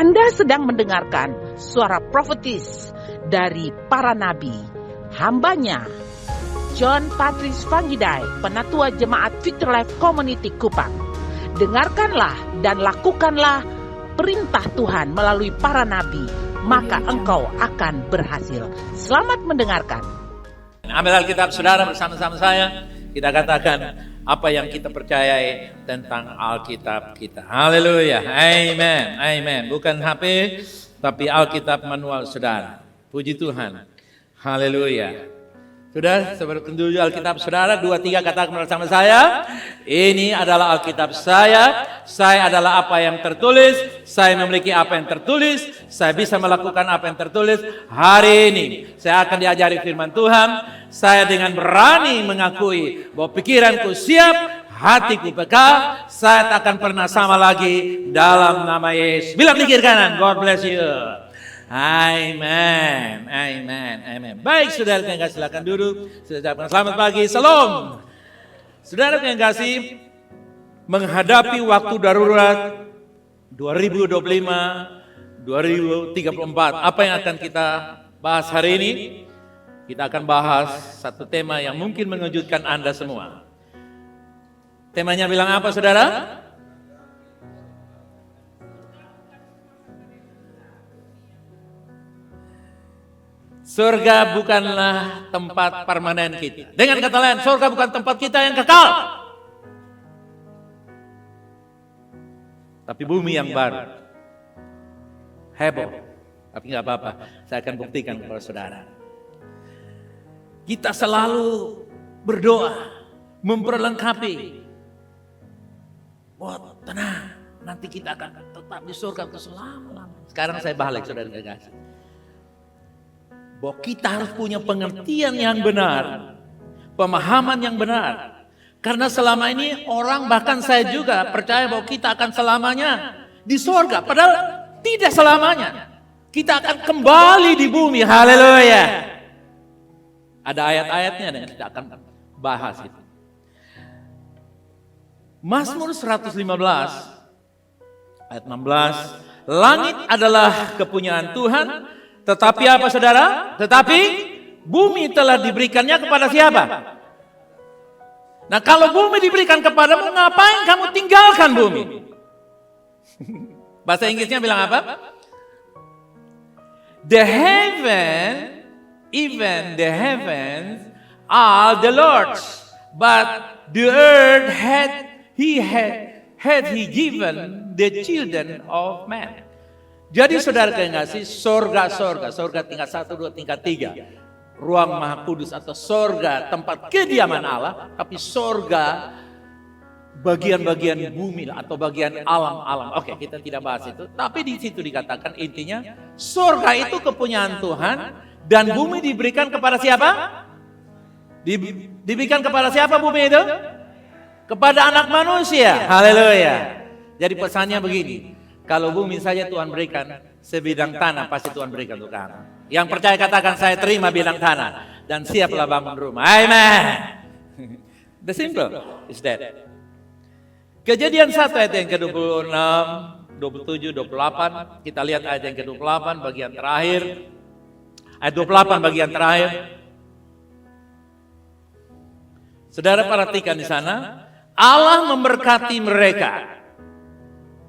Anda sedang mendengarkan suara profetis dari para nabi, hambanya John Patrice Vanggidai, Penatua Jemaat Future Life Community Kupang. Dengarkanlah dan lakukanlah perintah Tuhan melalui para nabi, maka engkau akan berhasil. Selamat mendengarkan. Ambil Alkitab saudara bersama-sama saya. Kita katakan apa yang kita percayai tentang Alkitab kita. Haleluya. Amen. Amen. Bukan HP, tapi Alkitab manual saudara. Puji Tuhan. Haleluya. Sudah, seperti dulu Alkitab saudara, 2-3 katakan bersama saya. Ini adalah Alkitab saya adalah apa yang tertulis, saya memiliki apa yang tertulis, saya bisa melakukan apa yang tertulis. Hari ini saya akan diajari firman Tuhan, saya dengan berani mengakui bahwa pikiranku siap, hatiku peka, saya tak akan pernah sama lagi dalam nama Yesus. Bilang di kiri kanan, God bless you. Amen, amen, amen. Baik saudara yang kasih, silakan duduk. Selamat pagi, salam. Saudara yang kasih, menghadapi waktu darurat 2025, 2034. Apa yang akan kita bahas hari ini? Kita akan bahas satu tema yang mungkin mengejutkan Anda semua. Temanya bilang apa saudara? Surga bukanlah tempat permanen kita. Dengan kata lain, surga bukan tempat kita yang kekal. Tapi bumi yang baru. Heboh. Tapi nggak apa-apa. Saya akan buktikan kepada saudara. Kita selalu berdoa, memperlengkapi. Wah, tenang. Nanti kita akan tetap di surga selama-lamanya. Sekarang saya balik saudara kasih. Bahwa kita harus punya pengertian yang benar, pemahaman yang benar. Karena selama ini orang, bahkan saya juga percaya bahwa kita akan selamanya di surga. Padahal tidak selamanya. Kita akan kembali di bumi. Haleluya. Ada ayat-ayatnya dan kita akan bahas itu. Mazmur 115 ayat 16. Langit adalah kepunyaan Tuhan. Tetapi apa saudara? Tetapi bumi telah diberikannya kepada siapa? Nah kalau bumi diberikan kepadamu, ngapain kamu tinggalkan bumi? Bahasa Inggrisnya bilang apa? The heaven, even the heavens are the Lord's, but the earth he given the children of man. Jadi saudara yang ngasih sorga tingkat 1, 2, tingkat 3. Ruang maha kudus atau sorga tempat kediaman Allah. Tapi sorga bagian-bagian bumi atau bagian alam-alam. Oke, kita tidak bahas itu. Tapi di situ dikatakan intinya sorga itu kepunyaan Tuhan. Dan bumi diberikan kepada siapa? Diberikan kepada siapa bumi itu? Kepada anak manusia. Haleluya. Jadi pesannya begini. Kalau bumi saja Tuhan berikan, sebidang tanah pasti Tuhan berikan untuk kamu. Yang percaya katakan saya terima bidang tanah dan siaplah bangun rumah. Amen. The simple is that. Kejadian 1 ayat yang ke-26, 27, 28. Kita lihat ayat yang ke-28 bagian terakhir. Ayat 28 bagian terakhir. Saudara perhatikan di sana, Allah memberkati mereka.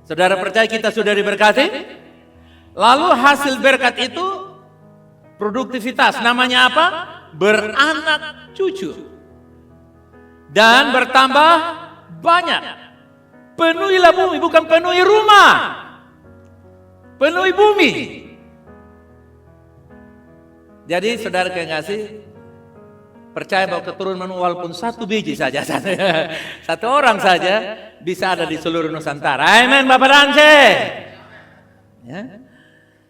Saudara percaya kita sudah diberkati? Lalu hasil berkat itu produktivitas. Namanya apa? Beranak cucu. Dan bertambah banyak. Penuhilah bumi, bukan penuhi rumah. Penuhi bumi. Jadi saudara yang ngasih, percaya bahwa keturunan walaupun satu biji saja, satu orang saja bisa ada di seluruh Nusantara. Amen, Bapak Danse. Ya.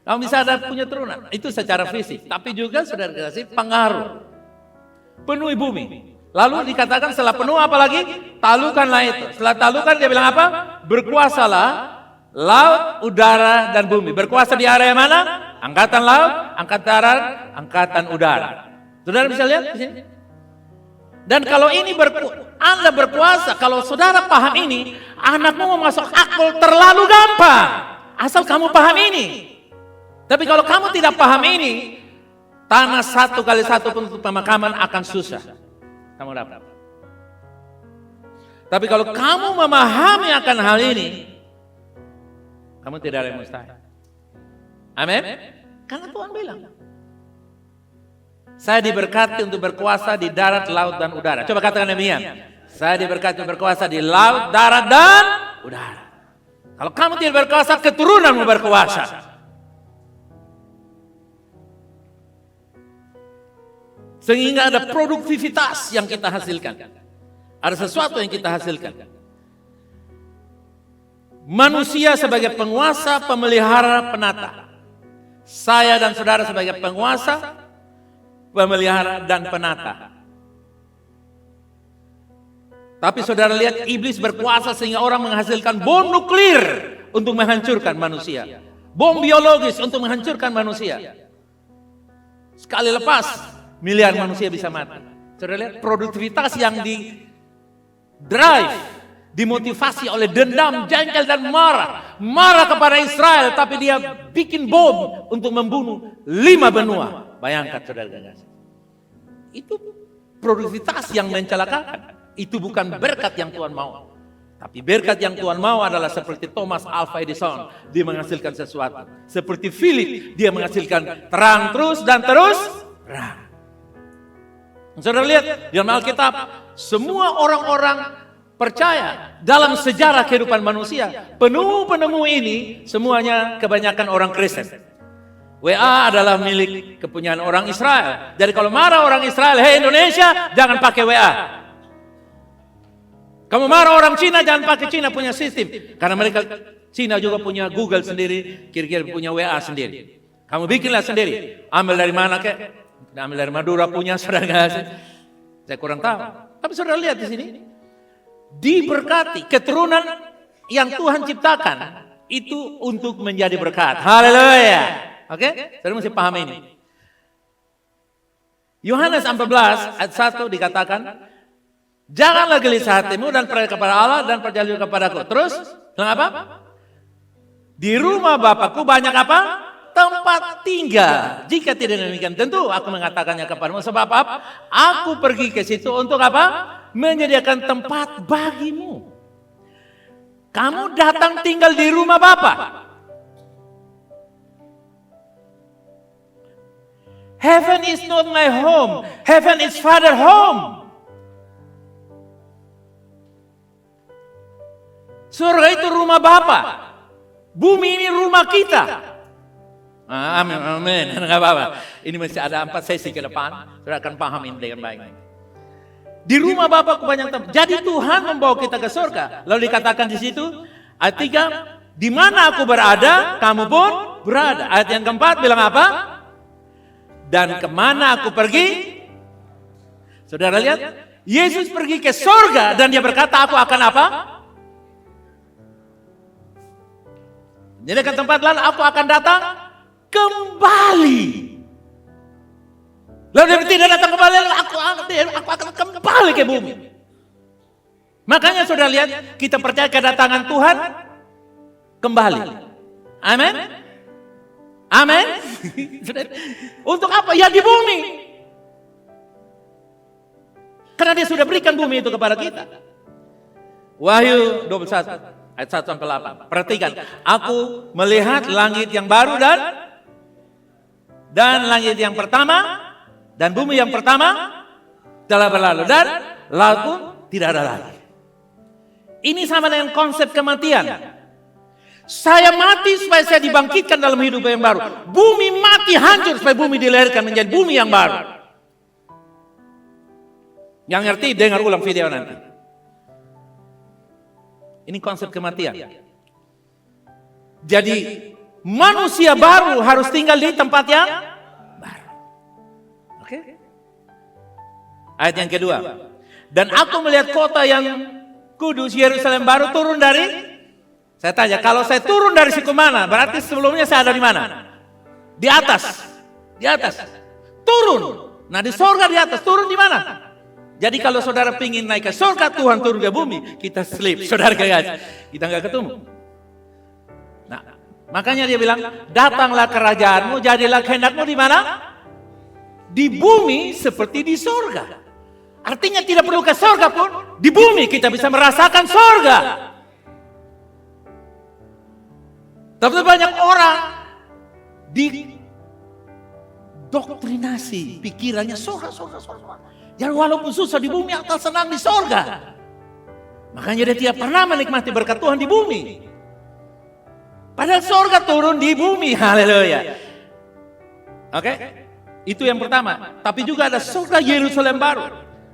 Kamu bisa ada punya turunan, itu secara fisik. Tapi juga saudara kasih pengaruh. Penuhi bumi. Lalu dikatakan setelah penuh apa lagi? Talukanlah itu. Setelah talukan dia bilang apa? Berkuasalah laut, udara, dan bumi. Berkuasa di area mana? Angkatan laut, angkatan darat, angkatan udara. Saudara bisa lihat di sini? Dan kalau ini Anda berkuasa, kalau saudara paham ini, anakmu mau masuk akal terlalu gampang. Asal kamu paham ini. Tapi kalau kamu tidak paham ini, tanah 1 kali 1 untuk pemakaman akan susah. Kamu dapat. Tapi kalau kamu memahami akan hal ini, kamu tidak ada yang mustahil. Amin. Karena Tuhan bilang, saya diberkati untuk berkuasa di darat, laut, dan udara. Coba katakan demikian. Saya diberkati untuk berkuasa di laut, darat, dan udara. Kalau kamu tidak berkuasa, keturunanmu berkuasa. Sehingga ada produktivitas yang kita hasilkan. Ada sesuatu yang kita hasilkan. Manusia sebagai penguasa, pemelihara, penata. Saya dan saudara sebagai penguasa, pemelihara, dan penata. Tapi saudara lihat, iblis berkuasa sehingga orang menghasilkan bom nuklir untuk menghancurkan manusia. Bom biologis untuk menghancurkan manusia. Sekali lepas, miliar manusia bisa mati. Saudara lihat, produktivitas yang dimotivasi oleh dendam, jengkel, dan marah. Marah kepada Israel, tapi dia bikin bom untuk membunuh 5 benua. Bayangkan saudara kasih. Itu produktivitas yang mencelakakan. Itu bukan berkat yang Tuhan mau. Tapi berkat yang Tuhan mau adalah seperti Thomas Alva Edison. Dia menghasilkan sesuatu. Seperti Philip, dia menghasilkan terang terus dan terus terang. Saudara lihat, di dalam Alkitab, semua orang-orang percaya dalam sejarah kehidupan manusia, penemu-penemu ini semuanya kebanyakan orang Kristen. WA adalah milik kepunyaan orang Israel. Jadi kalau marah orang Israel, hei Indonesia, jangan pakai WA. Kamu marah orang Cina, jangan pakai Cina punya sistem. Karena mereka, Cina juga punya Google sendiri, kira-kira punya WA sendiri. Kamu bikinlah sendiri. Ambil dari mana kek? Ambil dari Madura punya, saudara ngasih. Saya kurang tahu. Tapi saudara lihat di sini. Diberkati, keturunan yang Tuhan ciptakan itu untuk menjadi berkat. Haleluya. Oke? Saudara mesti paham ini. Yohanes 14 ayat 1 dikatakan, janganlah gelisah hatimu dan percaya kepada Allah dan percaya juga kepadaku. Terus, bilang apa? Di rumah Bapakku banyak apa? Tempat tinggal. Jika tidak demikian, tentu aku mengatakannya kepadamu. Sebab apa? Aku pergi ke situ untuk apa? Menyediakan tempat bagimu. Kamu datang tinggal di rumah Bapa. Heaven is not my home. Heaven is Father home. Surga itu rumah Bapa. Bumi ini rumah kita. Amin, amin. Enggak apa-apa. Ini masih ada 4 sesi ke depan. Saudara akan paham ini dengan baik. Di rumah Bapakku banyak tempat. Jadi Tuhan membawa kita ke surga. Lalu dikatakan di situ ayat 3, di mana aku berada, kamu pun berada. Ayat yang keempat bilang apa? Dan kemana aku pergi? Saudara lihat, Yesus pergi ke surga dan dia berkata, aku akan apa? Jadi ke tempat lain, aku akan datang kembali. Lalu dia tidak datang kembali, aku akan kembali ke bumi. Makanya saudara lihat, kita percaya kedatangan Tuhan kembali. Amin. Amin. Untuk apa? Ya di bumi. Karena dia sudah berikan bumi itu kepada kita. Wahyu 21. Ayat 1 sampai 8. Perhatikan, aku melihat langit yang baru dan langit yang pertama dan bumi yang pertama telah berlalu dan laut pun tidak ada lagi. Ini sama dengan konsep kematian. Saya mati supaya saya dibangkitkan dalam hidup yang baru. Bumi mati hancur supaya bumi dilahirkan menjadi bumi yang baru. Yang ngerti dengar ulang video nanti. Ini konsep kematian. Jadi manusia baru harus tinggal di tempat yang baru. Oke? Ayat yang kedua. Dan aku melihat kota yang kudus, Yerusalem baru turun dari. Saya tanya, kalau saya turun dari situ mana? Berarti sebelumnya saya ada di mana? Di atas. Di atas. Turun. Nah di surga di atas. Turun di mana? Jadi kalau saudara pingin naik ke surga, Tuhan turun ke bumi, kita slip, saudara guys, kita nggak ketemu. Nah, Makanya dia bilang, datanglah kerajaanmu, jadilah kehendakmu di mana? Di bumi seperti di sorga. Artinya tidak perlu ke sorga pun, di bumi kita bisa merasakan sorga. Tapi banyak orang didoktrinasi pikirannya sorga. Jadi walaupun susah di bumi, atau senang di sorga. Makanya dia tidak pernah menikmati berkat Tuhan di bumi. Padahal sorga turun di bumi, haleluya. Oke, itu yang pertama. Tapi juga ada sorga Yerusalem baru.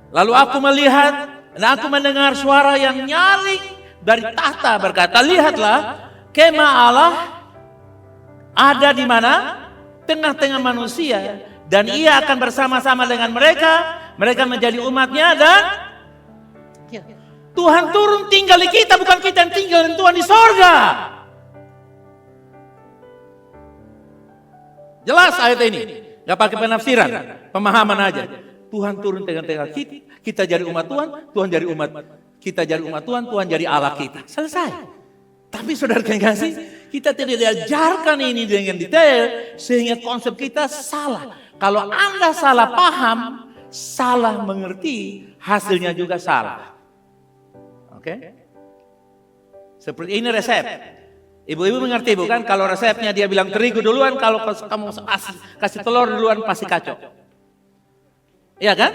Lalu aku melihat dan aku mendengar suara yang nyaring dari tahta berkata, lihatlah, kemah Allah ada di mana? Tengah-tengah manusia, dan ia akan bersama-sama dengan mereka. Mereka menjadi umatnya, dan Tuhan turun tinggal di kita, bukan kita yang tinggal di Tuhan di sorga. Jelas ayat ini, gak pakai penafsiran, pemahaman aja. Tuhan turun tengah-tengah kita, kita jadi umat Tuhan, Tuhan jadi umat kita, jadi umat Tuhan, Tuhan jadi Allah kita. Selesai. Tapi saudara kasih, kita tidak diajarkan ini dengan detail sehingga konsep kita salah. Kalau Anda salah paham, salah mengerti, hasilnya juga salah. Oke? Seperti ini resep. Ibu-ibu mengerti bukan? Kalau resepnya dia bilang terigu duluan, kalau kamu kasih telur duluan pasti kacau. Iya kan?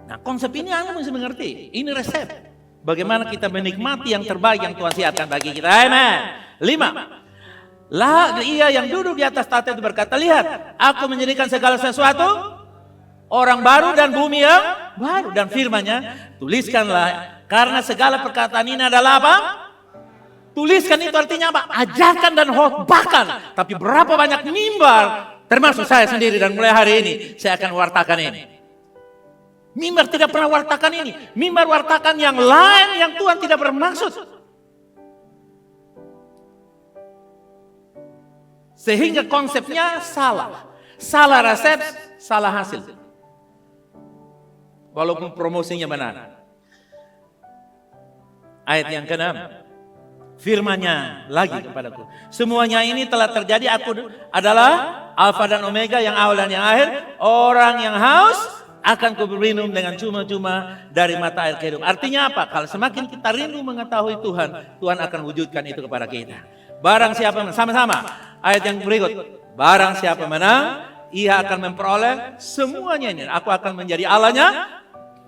Nah, konsep ini Anda mesti mengerti. Ini resep. Bagaimana kita menikmati yang terbaik yang Tuhan siapkan bagi kita. Amen. 5. Lah ia yang duduk di atas tahta itu berkata, lihat, aku menjadikan segala sesuatu orang baru dan bumi yang baru. Dan firman-Nya, tuliskanlah, karena segala perkataan ini adalah apa? Tuliskan itu artinya apa? Ajarkan dan khotbahkan. Tapi berapa banyak mimbar, termasuk saya sendiri, dan mulai hari ini saya akan wartakan ini. Mimbar tidak pernah wartakan ini. Mimbar wartakan yang lain yang Tuhan tidak bermaksud. Sehingga konsepnya salah. Salah resep, salah hasil. Walaupun promosinya benar. Ayat yang ke-6. Firman-Nya lagi kepadaku, semuanya ini telah terjadi, aku adalah Alfa dan Omega, yang awal dan yang akhir. Orang yang haus akan kuberi minum dengan cuma-cuma dari mata air kehidupan. Artinya apa? Kalau semakin kita rindu mengetahui Tuhan, Tuhan akan wujudkan itu kepada kita. Barang siapa menang, sama-sama ayat yang berikut. Barang siapa menang, ia akan memperoleh semuanya ini. Aku akan menjadi Allahnya.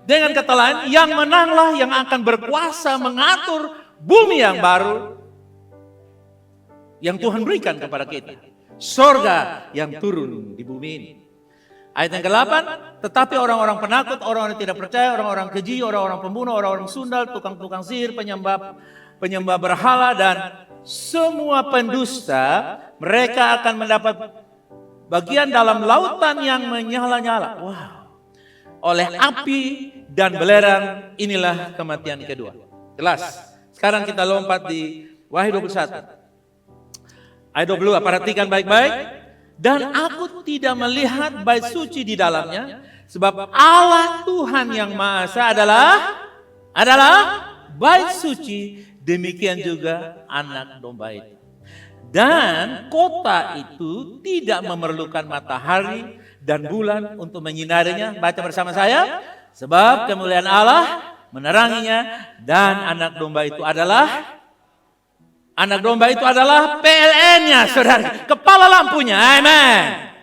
Dengan kata lain, yang menanglah yang akan berkuasa mengatur bumi yang baru yang Tuhan berikan kepada kita. Sorga yang turun di bumi ini. Ayat yang ke-8, tetapi orang-orang penakut, orang-orang tidak percaya, orang-orang keji, orang-orang pembunuh, orang-orang sundal, tukang-tukang sihir, penyembah berhala, dan semua pendusta, mereka akan mendapat bagian dalam lautan yang menyala-nyala. Wow. Oleh api dan belerang, inilah kematian kedua. Jelas. Sekarang kita lompat di Wahyu 21. Ayat 22, perhatikan baik-baik. Dan aku tidak melihat bait suci di dalamnya, sebab Allah Tuhan yang Maha Esa adalah bait suci, demikian juga anak domba itu. Dan kota itu tidak memerlukan matahari dan bulan untuk menyinarinya. Baca bersama saya. Sebab kemuliaan Allah meneranginya, dan anak domba itu adalah PLN-nya, saudara, kepala lampunya. Amen.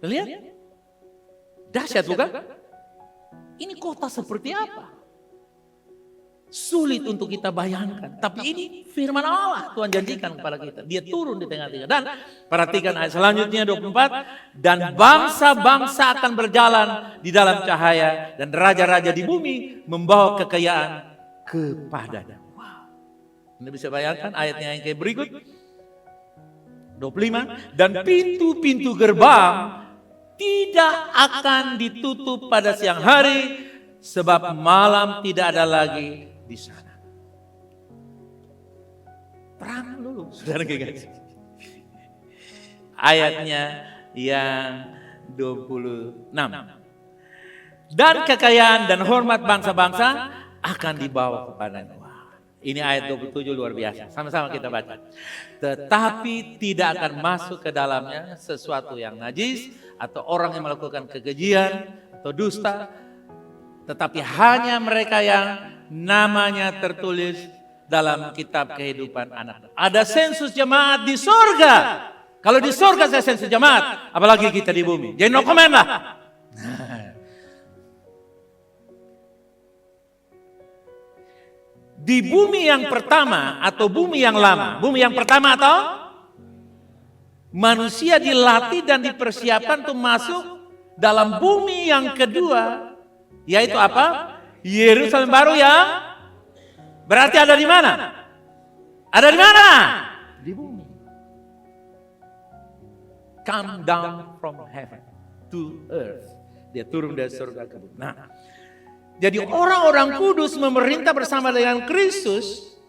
Lihat, dahsyat bukan? Ini kota seperti apa? Sulit untuk kita bayangkan. Tapi ini firman Allah, Tuhan janjikan kepada kita. Dia turun di tengah-tengah. Dan perhatikan ayat selanjutnya 24. Dan bangsa-bangsa akan berjalan di dalam cahaya, dan raja-raja di bumi membawa kekayaan kepadanya. Wow. Anda bisa bayangkan ayatnya yang kayak berikut. 25. Dan pintu-pintu gerbang tidak akan ditutup pada siang hari, sebab malam tidak ada lagi di sana. Perang dulu, saudara guys. Ayatnya yang 26. Dan kekayaan dan hormat bangsa-bangsa akan dibawa kepadanya. Ini ayat 27 luar biasa. Sama-sama kita baca. Tetapi tidak akan masuk ke dalamnya sesuatu yang najis atau orang yang melakukan kekejian atau dusta. Tetapi hanya mereka yang namanya tertulis dalam kitab kehidupan anak. Ada sensus jemaat di sorga. Kalau di sorga saya sensus jemaat, apalagi kita di bumi. Jadi no comment lah. Di bumi yang pertama atau bumi yang lama. Bumi yang pertama atau manusia dilatih dan dipersiapkan untuk masuk dalam bumi yang kedua. Yaitu apa? Yerusalem baru yang berarti ada di mana? Ada di mana? Di bumi. Come down from heaven to earth. Dia turun dari surga ke bumi. Nah, jadi orang-orang kudus memerintah bersama dengan Kristus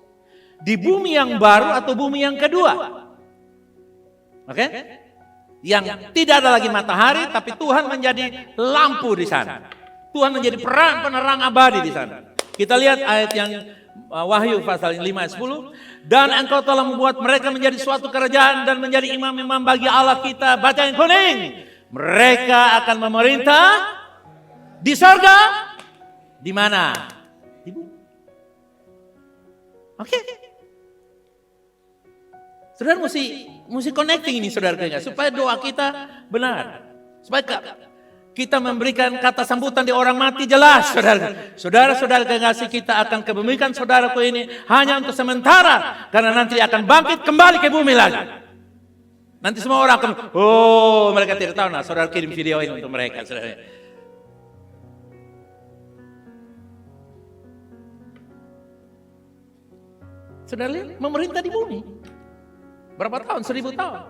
di bumi yang baru atau bumi yang kedua. Oke? Yang tidak ada lagi matahari, tapi Tuhan menjadi lampu di sana. Tuhan menjadi penerang abadi di sana. Kita lihat ayat yang Wahyu pasal 5 ayat 10. Dan engkau telah membuat mereka menjadi suatu kerajaan dan menjadi imam-imam bagi Allah kita. Baca yang kuning. Mereka akan memerintah di sorga. Di mana? Di bumi. Oke. Saudara mesti connecting ini saudara, supaya doa kita benar. Supaya kita memberikan kata sambutan di orang mati jelas, saudara. Saudara-saudara kekasih, kita akan kebumikan saudaraku ini hanya untuk sementara, karena nanti akan bangkit kembali ke bumi lagi. Nanti semua orang akan, mereka tidak tahu. Nah, saudara kirim video ini untuk mereka, saudara. Saudara lihat, memerintah di bumi. Berapa tahun? 1000 tahun.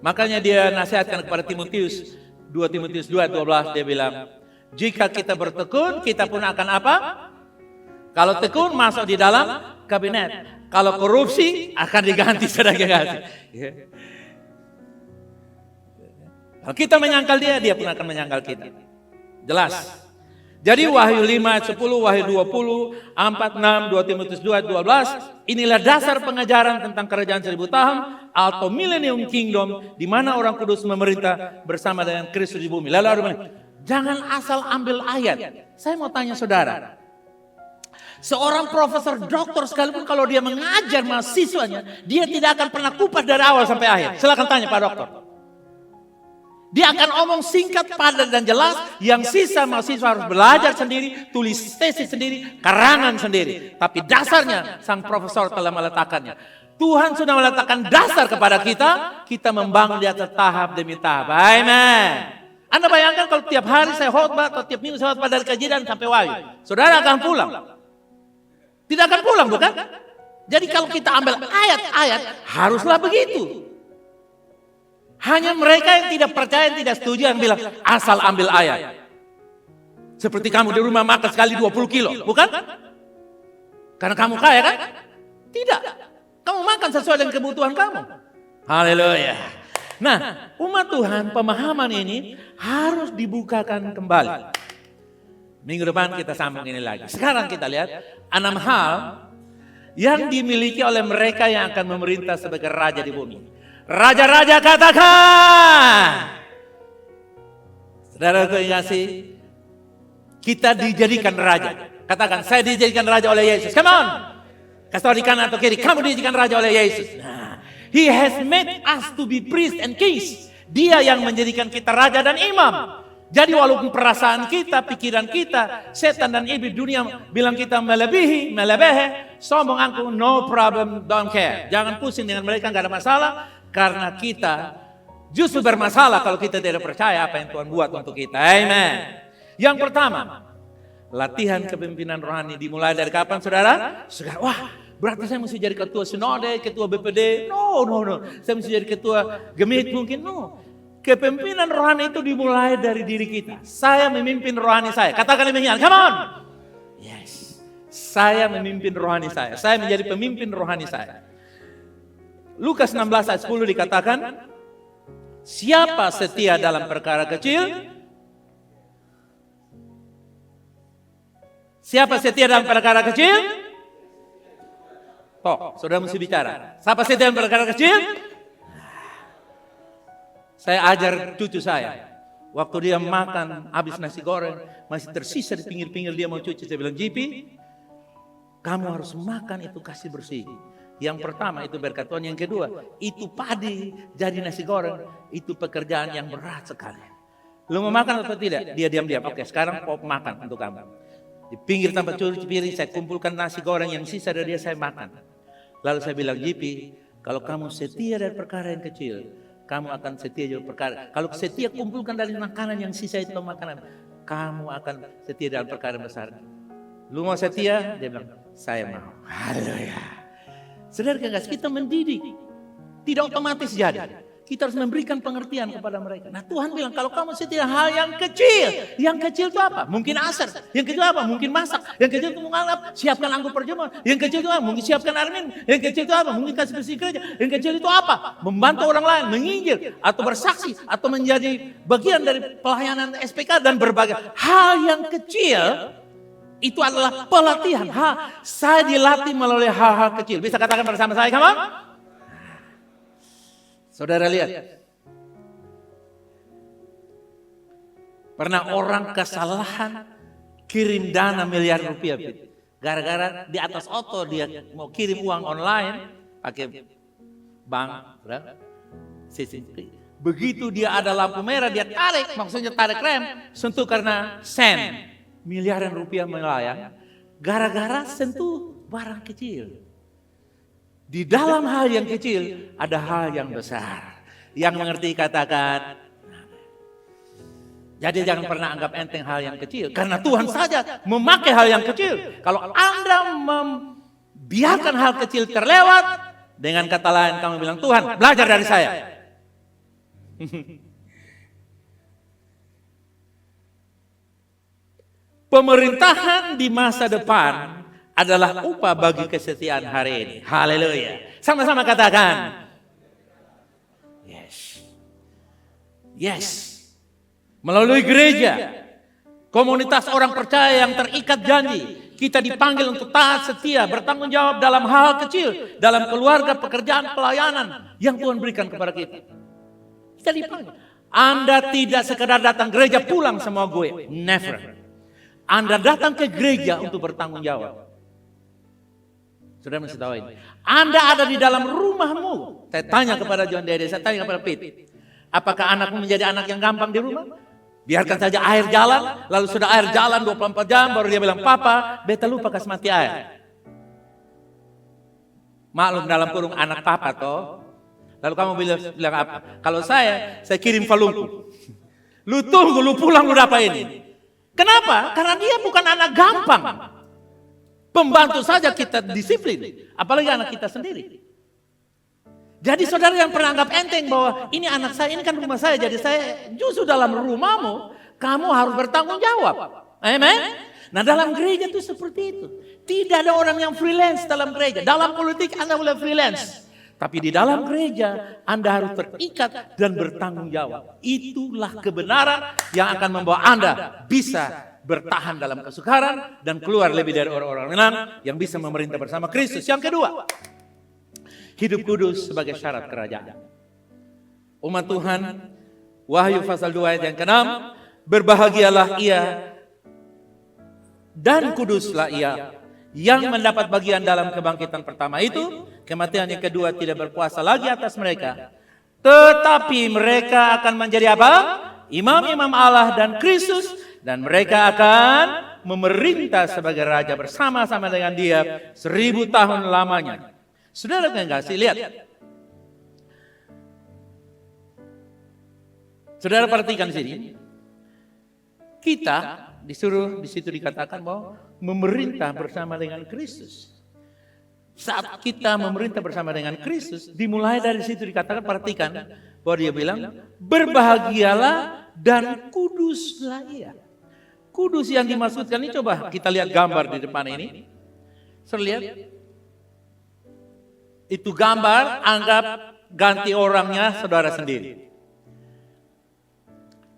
Makanya dia nasihatkan kepada Timotius. 2 Timotius 2:12 dia bilang, jika kita bertekun, kita pun akan apa? Kalau tekun masuk di dalam kabinet. Kalau korupsi akan diganti saudara-saudara. Kalau kita menyangkal dia pun akan menyangkal kita. Jelas. Jadi Wahyu 5 ayat 10, Wahyu 20, 4, 6, 2 Timotius 2 ayat 12, inilah dasar pengajaran tentang kerajaan 1000 tahun atau millennium kingdom, di mana orang kudus memerintah bersama dengan Kristus di bumi. Lalu jangan asal ambil ayat. Saya mau tanya saudara, seorang profesor doktor sekalipun kalau dia mengajar mahasiswanya, dia tidak akan pernah kupas dari awal sampai akhir. Silakan tanya Pak Dokter. Dia akan omong singkat, padat dan jelas. Yang sisa mahasiswa harus belajar sendiri, tulis tesis sendiri, karangan sendiri. Tapi dasarnya sang profesor telah meletakkannya. Tuhan sudah meletakkan dasar kepada kita. Kita membangun di atas tahap demi tahap. Amen. Anda bayangkan kalau tiap hari saya khotbah atau tiap minggu saya khotbah dari kajian sampai Wahyu. Saudara akan pulang. Tidak akan pulang, bukan? Jadi kalau kita ambil ayat-ayat, haruslah begitu. Hanya mereka yang tidak percaya, yang tidak setuju, yang bilang asal ambil ayat. Seperti kamu di rumah makan sekali 20 kilo, bukan? Karena kamu kaya kan? Tidak. Kamu makan sesuai dengan kebutuhan kamu. Haleluya. Nah, umat Tuhan, pemahaman ini harus dibukakan kembali. Minggu depan kita sambung ini lagi. Sekarang kita lihat 6 hal yang dimiliki oleh mereka yang akan memerintah sebagai raja di bumi. Raja-raja katakan. Saudara yang kasih, kita dijadikan raja. Katakan, saya dijadikan raja oleh Yesus. Come on. Kasih tahu di kanan atau kiri, kamu dijadikan raja oleh Yesus. Nah, He has made us to be priests and kings. Dia yang menjadikan kita raja dan imam. Jadi walaupun perasaan kita, pikiran kita, setan dan iblis dunia bilang kita melebihi, sombong angkuh, no problem, don't care. Jangan pusing dengan mereka, gak ada masalah. Karena kita justru bermasalah kalau kita tidak percaya apa yang Tuhan buat untuk kita. Amen. Yang pertama, latihan kepemimpinan rohani dimulai dari kapan, saudara? Sekarang, wah, berarti saya mesti jadi ketua sinode, ketua BPD. No. Saya mesti jadi ketua gemit mungkin. No. Kepemimpinan rohani itu dimulai dari diri kita. Saya memimpin rohani saya. Katakan demikian. Come on. Yes. Saya memimpin rohani saya. Saya menjadi pemimpin rohani saya. Lukas 16 ayat 10 dikatakan, siapa setia dalam perkara kecil? Siapa setia dalam perkara kecil? Toh, saudara mesti bicara. Siapa setia yang perkara kecil? Saya ajar cucu saya. Waktu dia makan habis nasi goreng, masih tersisa di pinggir-pinggir dia mau cuci. Saya bilang, JP, kamu harus makan itu kasih bersih. Yang pertama itu berkat Tuhan. Yang kedua, itu padi jadi nasi goreng. Itu pekerjaan yang berat sekali. Lu mau makan atau tidak? Dia diam-diam. Oke, sekarang pop makan untuk kamu. Di pinggir tempat cuci piring saya kumpulkan nasi goreng yang sisa dari dia saya makan. Lalu saya bilang, JP, kalau kamu setia dari perkara yang kecil, kamu akan setia dari perkara. Kalau setia kumpulkan dari makanan yang sisa itu makanan, kamu akan setia dalam perkara besar. Lu mau setia? Dia bilang, saya mau. Haleluya. Saudara kasih, kita mendidik. Tidak otomatis jadi. Kita harus memberikan pengertian kepada mereka. Nah Tuhan bilang, kalau kamu setia hal yang kecil. Yang kecil itu apa? Mungkin asar. Yang kecil apa? Mungkin masak. Yang kecil itu mengalap, siapkan anggur perjamuan. Yang kecil itu apa? Mungkin siapkan air minum. Yang kecil itu apa? Mungkin kasih bersih gereja. Yang kecil itu apa? Membantu orang lain, menginjil, atau bersaksi, atau menjadi bagian dari pelayanan SPK dan berbagai hal yang kecil. Itu adalah pelatihan. Saya dilatih melalui hal-hal kecil. Bisa katakan bersama saya, kamu? Saudara lihat. Pernah orang kesalahan kirim dana miliar rupiah. Gara-gara di atas oto dia mau kirim uang online pakai bank. Begitu dia ada lampu merah dia tarik, maksudnya tarik rem. Sentuh karena sen. Miliaran rupiah melayang. Gara-gara sentuh barang kecil. Di dalam hal yang kecil ada hal yang besar. Yang mengerti katakan. Jadi jangan pernah anggap enteng hal yang kecil. Karena Tuhan saja memakai hal yang kecil. Kalau Anda membiarkan hal kecil terlewat. Dengan kata lain kamu bilang, Tuhan belajar dari saya. Pemerintahan di masa depan adalah upah bagi kesetiaan hari ini. Haleluya. Sama-sama katakan. Yes. Yes. Melalui gereja, komunitas orang percaya yang terikat janji, kita dipanggil untuk taat setia, bertanggung jawab dalam hal kecil, dalam keluarga, pekerjaan, pelayanan yang Tuhan berikan kepada kita. Kita dipanggil. Anda tidak sekedar datang gereja pulang sama gue. Never. Anda datang ke gereja untuk bertanggung jawab. Sudah mesti tahu ini. Anda ada di dalam rumahmu. Saya tanya kepada John Dede, saya tanya kepada Pete. Apakah anakmu menjadi anak yang gampang di rumah? Biarkan saja air jalan, lalu sudah air jalan 24 jam, baru dia bilang, Papa, beta lupa kasih mati air. Maklum dalam kurung anak papa toh. Lalu kamu bilang apa? Kalau saya kirim falungku. Lu tunggu, lu pulang, lu dapat ini. Kenapa? Karena dia bukan anak gampang. Pembantu saja kita disiplin, apalagi anak kita sendiri. Jadi saudara yang pernah anggap enteng bahwa ini anak saya, ini kan rumah saya, jadi saya justru dalam rumahmu, kamu harus bertanggung jawab. Amen. Nah dalam gereja itu seperti itu. Tidak ada orang yang freelance dalam gereja. Dalam politik Anda boleh freelance. Tapi di dalam gereja Anda harus terikat dan bertanggung jawab. Itulah kebenaran yang akan membawa Anda bisa bertahan dalam kesukaran dan keluar lebih dari orang-orang menang yang bisa memerintah bersama Kristus. Yang kedua, hidup kudus sebagai syarat kerajaan. Umat Tuhan, Wahyu pasal 2 ayat yang ke-6, berbahagialah ia dan kuduslah ia yang mendapat bagian dalam kebangkitan pertama itu, kematian yang kedua tidak berkuasa lagi atas mereka. Tetapi mereka akan menjadi apa? Imam-imam Allah dan Kristus. Dan mereka akan memerintah sebagai raja bersama-sama dengan dia 1000 tahun lamanya. Saudara yang kasih, lihat. Saudara perhatikan sini. Kita disuruh di situ dikatakan bahwa memerintah bersama dengan Kristus. Saat kita memerintah bersama dengan Kristus, dimulai dari situ dikatakan, perhatikan bahwa dia bilang, berbahagialah dan kuduslah ia. Kudus yang dimaksudkan ini, coba kita lihat gambar di depan ini. Lihat. Itu gambar, anggap ganti orangnya saudara sendiri.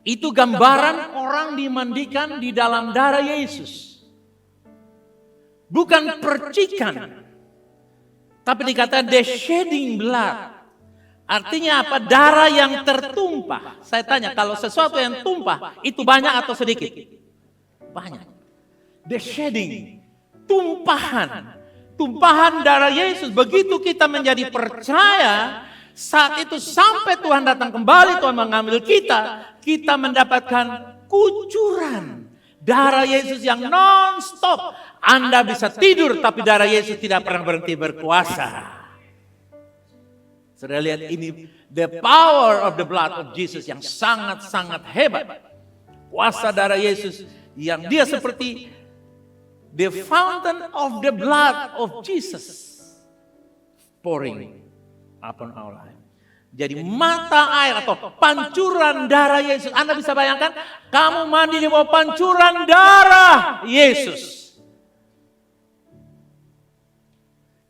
Itu gambaran orang dimandikan di dalam darah Yesus. Bukan percikan. Tapi dikatakan the shedding blood. Artinya apa? Darah yang tertumpah. Saya tanya, kalau sesuatu yang tumpah, itu banyak atau sedikit? Banyak. The shedding, tumpahan. Tumpahan darah Yesus. Begitu kita menjadi percaya, saat itu sampai Tuhan datang kembali, Tuhan mengambil kita, kita mendapatkan kucuran darah Yesus yang non-stop. Anda bisa tidur, tapi darah Yesus tidak pernah berhenti berkuasa. Sudah lihat ini, the power of the blood of Jesus yang sangat-sangat hebat. Kuasa darah Yesus yang dia seperti the fountain of the blood of Jesus pouring upon our life. Jadi mata air atau pancuran darah Yesus. Anda bisa bayangkan, kamu mandi di bawah pancuran darah Yesus.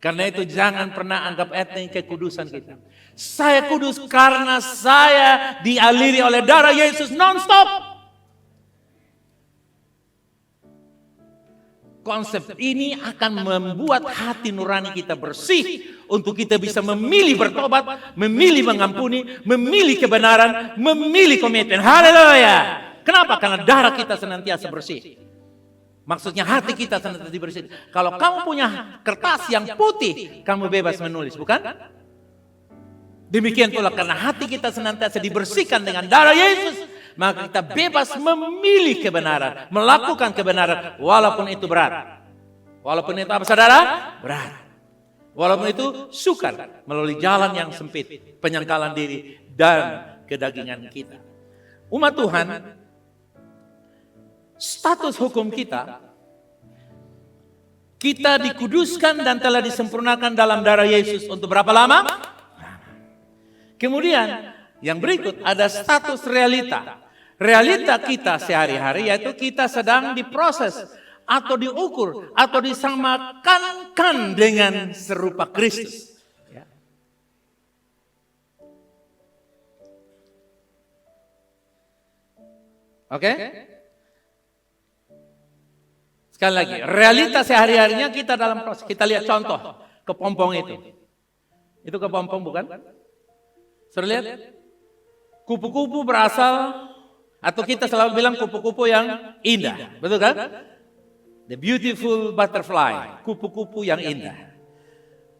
Karena itu jangan pernah anggap enteng kekudusan kita. Saya kudus karena saya dialiri oleh darah Yesus non-stop. Konsep ini akan membuat hati nurani kita bersih untuk kita bisa memilih bertobat, memilih mengampuni, memilih kebenaran, memilih komitmen. Haleluya. Kenapa? Karena darah kita senantiasa bersih. Maksudnya hati kita senantiasa bersih. Kalau kamu punya kertas yang putih, kamu bebas menulis, bukan? Demikian pula karena hati kita senantiasa dibersihkan dengan darah Yesus, maka kita bebas memilih kebenaran, melakukan kebenaran, walaupun itu berat. Walaupun itu apa saudara? Berat. Walaupun itu sukar, melalui jalan yang sempit, penyangkalan diri, dan kedagingan kita. Umat Tuhan, status hukum kita dikuduskan dan telah disempurnakan dalam darah Yesus untuk berapa lama? Kemudian yang berikut ada status realita. Realita kita sehari-hari yaitu kita sedang diproses atau diukur atau disamakan dengan serupa Kristus. Ya. Oke? Sekali lagi, realita sehari-harinya kita dalam proses. Kita lihat contoh kepompong itu. Itu kepompong bukan? Sudah lihat? Kupu-kupu berasal, atau kita selalu bilang kupu-kupu yang indah. Betul kan? The beautiful butterfly. Kupu-kupu yang indah.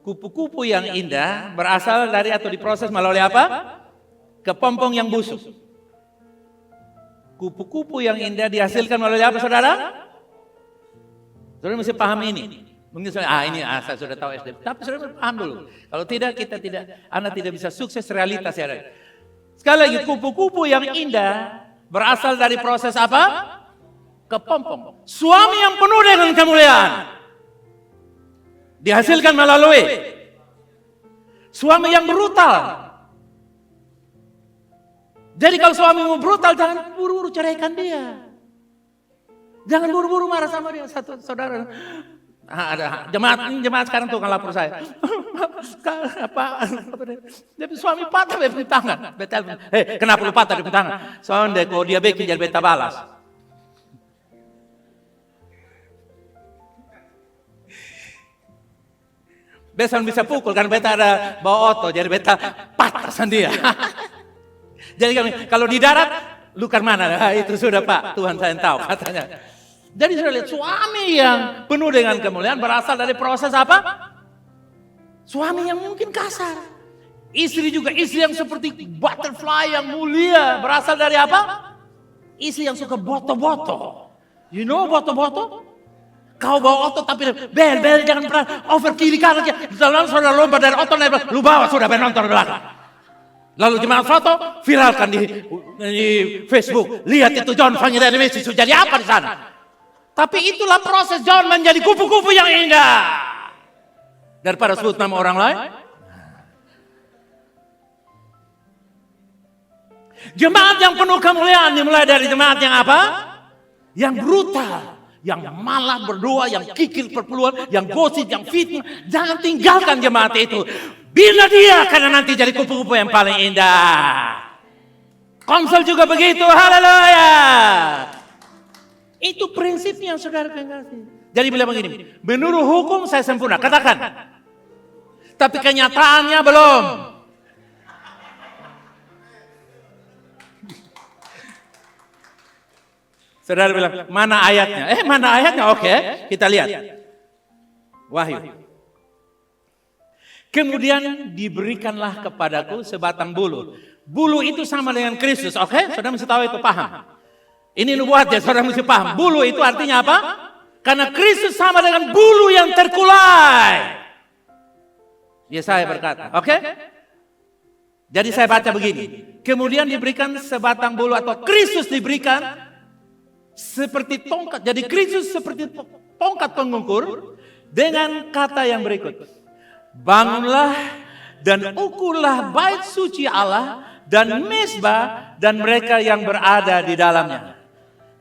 Kupu-kupu yang indah berasal dari atau diproses melalui apa? Kepompong yang busuk. Kupu-kupu yang indah dihasilkan melalui apa saudara? Saudara mesti paham ini. Mungkin saya sudah tahu SD. Tapi saudara paham dulu. Kalau tidak, Anda tidak bisa sukses realitas ya. Sekali lagi, kupu-kupu yang indah berasal dari proses apa? Kepompong. Suami yang penuh dengan kemuliaan dihasilkan melalui suami yang brutal. Jadi kalau suamimu brutal, jangan buru-buru ceraikan dia. Jangan buru-buru marah sama dia. Satu saudara. Ada jemaat sekarang tuh kan lapor saya. Dia suami patah dari tangan. Kenapa lu patah dari tangan? Soalnya kalau dia bikin jadi beta balas. Besok bisa pukul kan beta ada bawa otot jadi beta patah sendiri. Jadi kalau di darat lu kan mana? Itu sudah Pak, Tuhan saya tahu katanya. Jadi sudah lihat suami yang penuh dengan kemuliaan berasal dari proses apa? Suami yang mungkin kasar. Istri juga istri yang seperti butterfly yang mulia berasal dari apa? Istri yang suka boto-boto. You know boto-boto? Kau bawa otot tapi bel jangan pernah over kiri kanan. Lalu saudara lompat dari otot naik, lu bawa sudah penonton belakang. Lalu jemaat foto viralkan di Facebook. Lihat itu John Fangida Messi jadi apa di sana? Tapi itulah proses John menjadi kupu-kupu yang indah. Daripada sebut nama orang lain. Jemaat yang penuh kemuliaan dimulai dari jemaat yang apa? Yang brutal. Yang malah berdoa, yang kikir perpuluhan, yang gosip, yang fitnah. Jangan tinggalkan jemaat itu. Bina dia karena nanti jadi kupu-kupu yang paling indah. Komsel juga begitu. Haleluya. Itu prinsipnya saudara kasih. Jadi bilang begini, menurut hukum saya sempurna. Katakan, Tapi kenyataannya belum. Saudara bilang, mana ayatnya? Mana ayatnya? Oke, kita lihat. Wahyu. Kemudian diberikanlah kepadaku sebatang bulu. Bulu itu sama dengan Kristus, oke? Saudara mesti tahu itu, paham. Ini nubuat ya, saudara mesti paham. Bulu itu artinya apa? Karena Kristus sama dengan bulu yang terkulai. Yesaya berkata, oke? Jadi saya baca begini. Kemudian diberikan sebatang bulu atau Kristus diberikan seperti tongkat. Jadi Kristus seperti tongkat pengukur dengan kata yang berikut. Bangunlah dan ukurlah bait suci Allah dan mezbah dan mereka yang berada di dalamnya.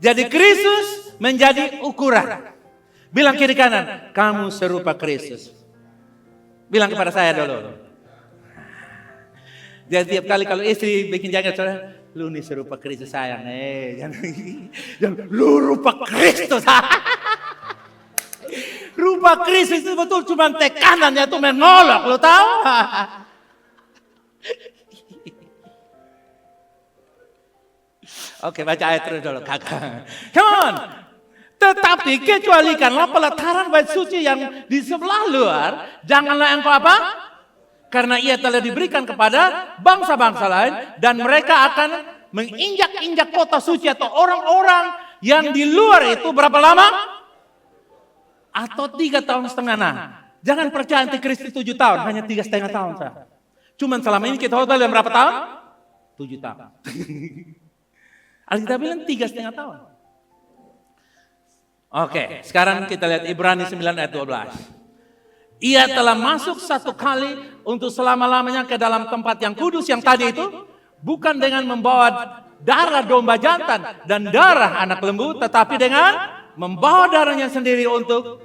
Jadi Kristus menjadi ukuran. Bilang kiri kanan, kamu serupa Kristus. Bilang kepada saya dulu. Jadi tiap kali kalau istri bikin jaga saudara, lu nih serupa Kristus sayang. Jangan lu rupa Kristus. Rupa Kristus itu betul cuma tekanannya tuh mengolok, lu tahu? Oke, baca ayat terus dulu, kakak. Come on. Tetapi kecualikanlah pelataran bait suci yang di sebelah luar, janganlah engkau apa? Karena ia telah diberikan kepada bangsa-bangsa lain dan mereka akan menginjak-injak kota suci atau orang-orang yang di luar itu berapa lama? Atau 3,5 tahun. Nah, jangan percaya antikristus 7 tahun, hanya 3,5 tahun saja. Cuman selama ini kita hotel yang berapa tahun? 7 tahun. Alkitab bilang 3,5 tahun. Oke, sekarang kita lihat Ibrani 9 ayat 12. Ia telah masuk satu kali untuk selama-lamanya ke dalam tempat yang kudus yang tadi itu. Bukan dengan membawa darah domba jantan dan darah anak lembu. Tetapi dengan membawa darahnya sendiri untuk.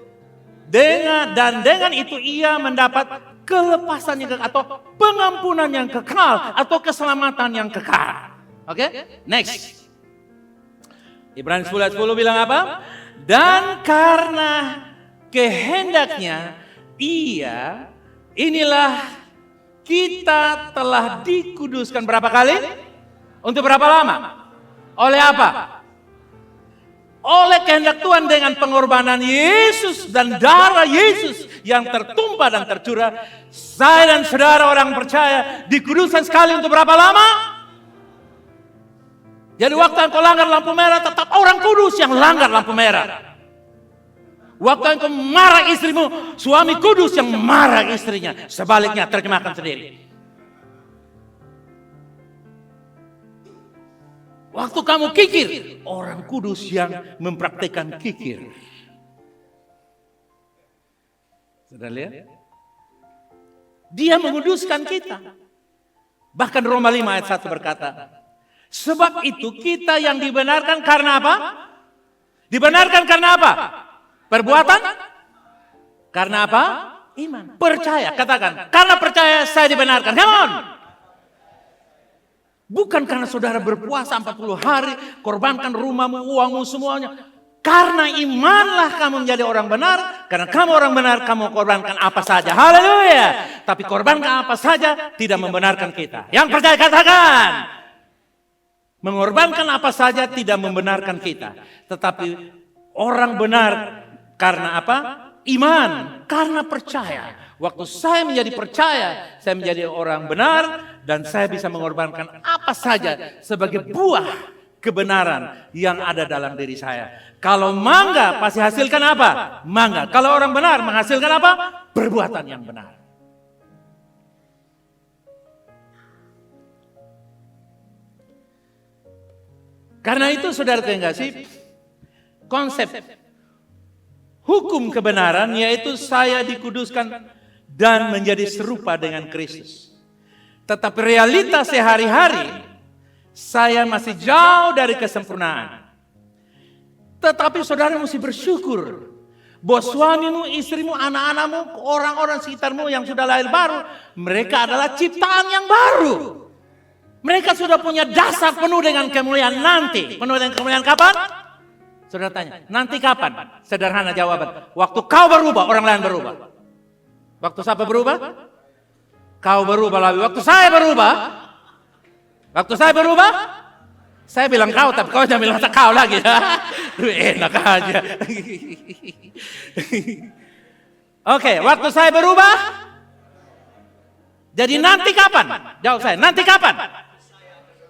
Dengan itu ia mendapat kelepasan yang kekal. Atau pengampunan yang kekal. Atau keselamatan yang kekal. Oke, next. Ibrani 10 ayat 10 bilang apa? Dan karena kehendaknya inilah kita telah dikuduskan berapa kali? Untuk berapa lama? Oleh apa? Oleh kehendak Tuhan dengan pengorbanan Yesus dan darah Yesus yang tertumpah dan tercurah. Saya dan saudara orang percaya dikuduskan sekali untuk berapa lama? Jadi waktu engkau langgar lampu merah tetap orang kudus yang langgar lampu merah. Waktu engkau marah istrimu, suami kudus yang marah istrinya. Sebaliknya, terjemahkan sendiri. Waktu kamu kikir, orang kudus yang mempraktikkan kikir. Sudah lihat? Dia menguduskan kita. Bahkan Roma 5 ayat 1 berkata, sebab itu kita yang dibenarkan karena apa? Dibenarkan karena apa? Perbuatan? Karena apa? Iman. Percaya, katakan. Karena percaya saya dibenarkan. Come on. Bukan karena saudara berpuasa 40 hari, korbankan rumahmu, uangmu, semuanya. Karena imanlah kamu menjadi orang benar. Karena kamu orang benar, kamu korbankan apa saja. Haleluya. Tapi korbankan apa saja tidak membenarkan kita. Yang percaya katakan. Mengorbankan apa saja tidak membenarkan kita. Tetapi orang benar karena apa? Iman, karena percaya. Waktu saya menjadi percaya, saya menjadi orang benar dan saya bisa mengorbankan apa saja sebagai buah kebenaran yang ada dalam diri saya. Kalau mangga pasti hasilkan apa? Mangga. Kalau orang benar menghasilkan apa? Perbuatan yang benar. Karena itu saudara terkasih, konsep hukum kebenaran yaitu saya dikuduskan dan menjadi serupa dengan Kristus. Tetapi realitas sehari-hari saya masih jauh dari kesempurnaan. Tetapi saudara mesti bersyukur bahwa suamimu, istrimu, anak-anakmu, orang-orang sekitarmu yang sudah lahir baru, mereka adalah ciptaan yang baru. Mereka sudah punya dasar penuh dengan kemuliaan nanti. Penuh dengan kemuliaan kapan? Saudara tanya, nanti kapan? Sederhana jawaban. Waktu kau berubah, orang lain berubah. Waktu siapa berubah? Kau berubah lagi. Waktu saya berubah, saya bilang kau, tapi kau jangan bilang kau lagi. Duh, enak aja. Oke, waktu saya berubah, jadi nanti kapan? Jawab saya, nanti kapan?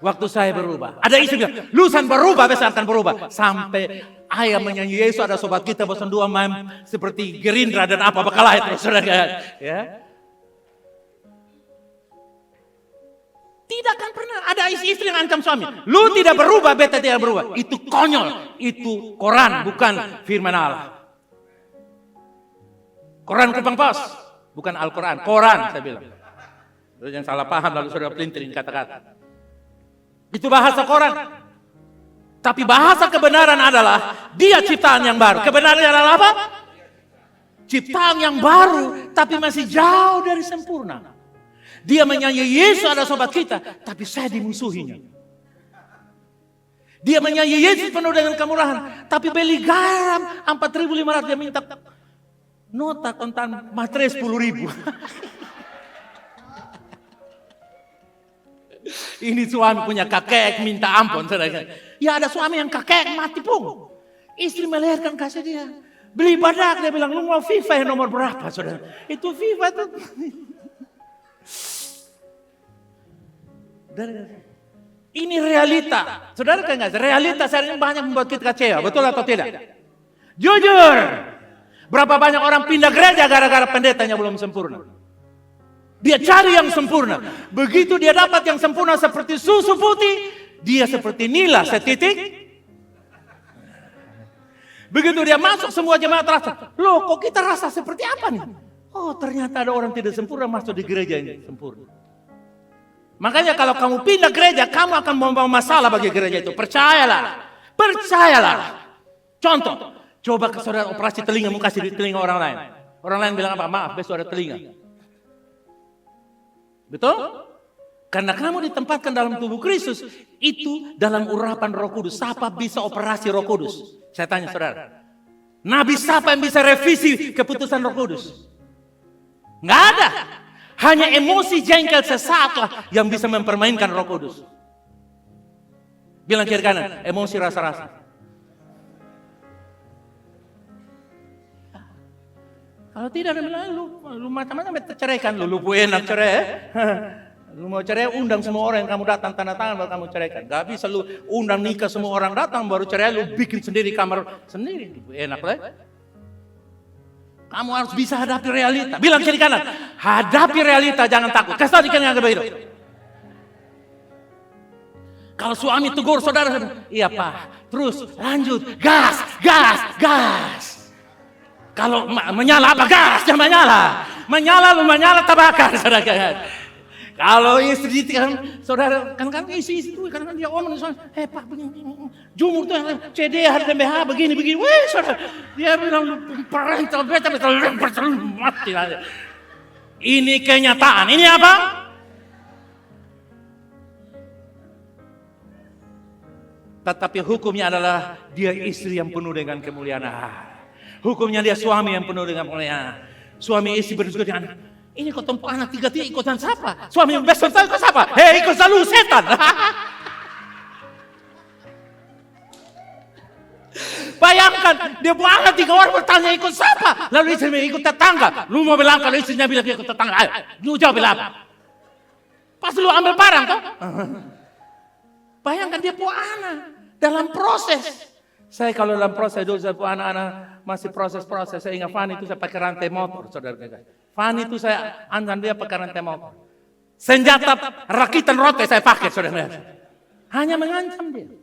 Waktu saya berubah. Ada isu bilang, lusan berubah, besar akan berubah. Sampai ayah menyanyi Yesus ada sobat kita bosan dua main seperti Gerindra dan apa bakalah itu, saudara. Ya. Tidak akan pernah ada istri yang ancam suami. Lu tidak berubah, beta tidak berubah. Itu konyol. Itu Quran, bukan firman Allah. Quran kupang pos, bukan Al-Quran. Quran, saya bilang. Lu jangan salah paham lalu saudara pelintirin kata-kata. Itu bahasa Quran. Tapi bahasa kebenaran adalah dia ciptaan yang baru. Kebenaran adalah apa? Ciptaan yang baru, tapi masih jauh dari sempurna. Dia menyanyi Yesus ada sobat kita, tapi saya dimusuhinya. Dia menyanyi Yesus penuh dengan kemurahan, tapi beli garam 4.500, dia minta nota kontan materai 10.000. Ini suami punya kakek minta ampun, saudara. Ya ada suami yang kakek mati pun. Istri melahirkan kasih dia. Beli badak, dia bilang, lu mau FIFA yang nomor berapa, saudara? Itu FIFA tuh. Ini realita. Saudara kan enggak? Realita sehari ini banyak membuat kita kecewa. Betul atau tidak? Jujur. Berapa banyak orang pindah gereja gara-gara pendetanya belum sempurna. Dia cari yang sempurna. Begitu dia dapat yang sempurna seperti susu putih, dia seperti nila setitik. Begitu dia masuk semua jemaat rasa, loh kok kita rasa seperti apa nih? Oh ternyata ada orang tidak sempurna masuk di gereja ini sempurna. Makanya kalau kamu pindah gereja, kamu akan membawa masalah bagi gereja itu. Percayalah. Contoh, coba ke saudara operasi telinga, mau kasih di telinga orang lain. Orang lain bilang apa? Maaf, besok ada telinga. Betul? Karena kamu ditempatkan dalam tubuh Kristus, itu dalam urapan Roh Kudus. Siapa bisa operasi Roh Kudus? Saya tanya saudara. Nabi siapa yang bisa revisi keputusan Roh Kudus? Nggak ada. Hanya emosi jengkel sesaatlah yang bisa mempermainkan Roh Kudus. Bilang kiri kanan, emosi rasa-rasa. Kalau tidak, lu macam-macam ceraikan. Lu enak cerai. Lu mau cerai, undang semua orang yang kamu datang, tanda tangan baru kamu ceraikan. Gak bisa lu undang nikah semua orang datang baru cerai, lu bikin sendiri kamar sendiri. Enak lah. Kamu harus bisa hadapi realita. Bilang kiri kanan, hadapi realita, jangan takut. Kasih tahu di kanan yang begitu. Kalau suami tegur saudara, iya pak, terus lanjut, gas. Kalau menyala apa gas, jangan menyala, menyala terbakar, saudara. Kalau istri kan, saudara, kan istri itu, kan dia omong, pak, begini, jumur tuh, CD, HDMH, begini, weh, saudara, dia bilang, parental beta, mati aja. Ini kenyataan, ini apa? Tetapi hukumnya adalah dia istri yang penuh dengan kemuliaan. Hukumnya dia suami yang penuh dengan kemuliaan. Suami istri berdiskusi dengan ini kok tempuh anak 3 ikutan siapa? Suami yang besar tahu ikut siapa? Hei ikut selalu setan. Bayangkan dia buang anak 3 orang bertanya ikut siapa? Lalu istrinya ikut tetangga. Lu mau bilang kalau istrinya bilang ikut tetangga, ayo, lu jawab bilang apa? Pas lu ambil barang toh? Bayangkan dia buang anak dalam proses. Saya kalau dalam proses dulu saya buang anak-anak masih proses. Saya ingat Fanny itu saya pakai rantai motor, saudara. Fanny itu saya anjan dia pakai rantai motor. Senjata rakitan rote saya pakai, saudara. Hanya mengancam dia.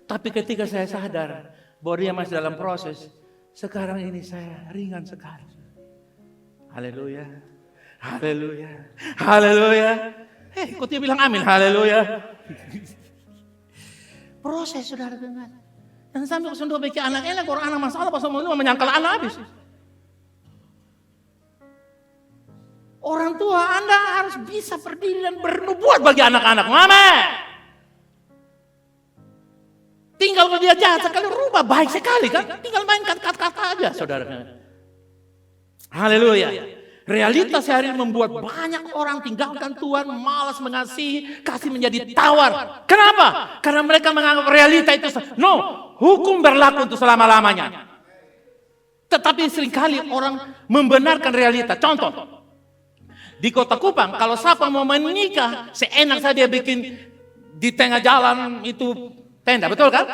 Tapi ketika saya sadar bahwa dia masih dalam proses, sekarang ini saya ringan sekali. Haleluya. Kok dia bilang amin, haleluya. Proses, saudara dengar. Jangan sampai kesentuh bagi anak enak, orang anak masalah, pas mau menyangkal anak habis. Orang tua Anda harus bisa berdiri dan bernubuat bagi anak-anak. Amin. Tinggal dia jahat sekali, rubah baik sekali kan. Tinggal main kata-kata aja, saudara. Haleluya. Realitas hari ini membuat banyak orang tinggalkan Tuhan, malas mengasihi, kasih menjadi tawar. Kenapa? Karena mereka menganggap realita itu, hukum berlaku untuk selama-lamanya. Tetapi seringkali orang membenarkan realita. Contoh, di Kota Kupang, kalau siapa mau menikah, seenak saja dia bikin di tengah jalan itu tenda, betul kan?